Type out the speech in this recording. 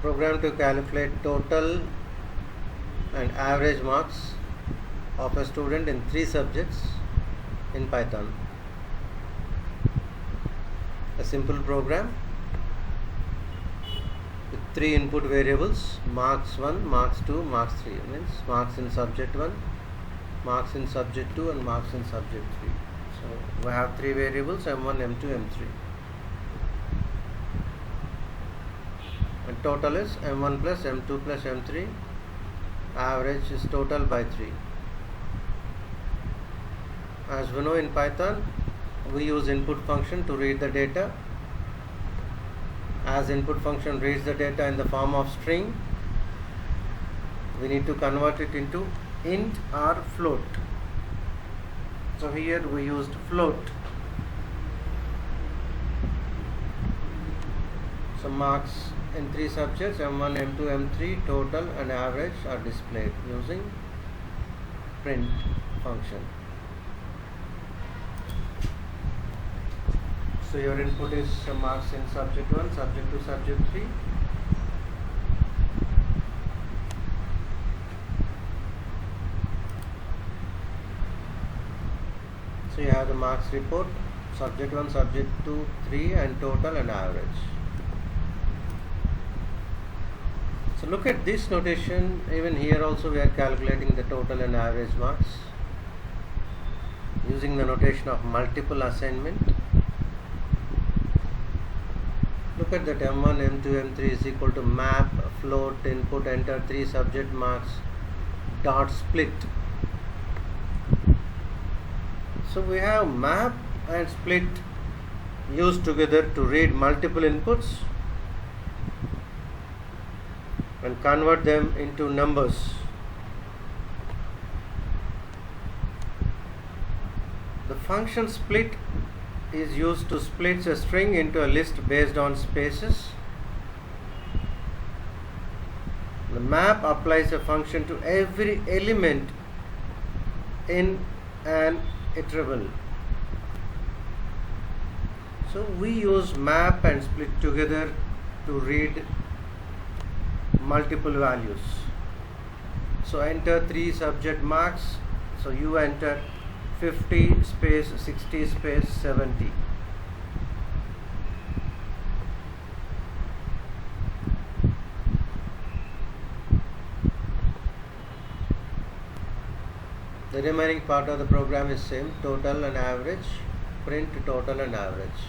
program to calculate total and average marks of a student in 3 subjects in Python. A simple program with 3 input variables: marks 1, marks 2, marks 3. Means marks in subject 1, marks in subject 2 and marks in subject 3. So we have 3 variables: m1, m2, m3. And total is m1 plus m2 plus m3. Average is total by 3. As we know, in Python we use input function to read the data. As input function reads the data in the form of string, we need to convert it into int or float. So here we used float. So marks in 3 subjects, m1, m2, m3, total and average, are displayed using print function. So your input is marks in subject 1, subject 2, subject 3. So you have the marks report, subject 1, subject 2, 3 and total and average. So look at this notation. Even here also we are calculating the total and average marks using the notation of multiple assignment. Look at that, m1, m2, m3 is equal to map, float, input, enter, 3 subject marks, dot split. So we have map and split used together to read multiple inputs and convert them into numbers. The function split is used to split a string into a list based on spaces. The map applies a function to every element in an iterable. So we use map and split together to read multiple values. So enter 3 subject marks. So you enter 50 space 60 space 70. The remaining part of the program is same: total and average, print total and average.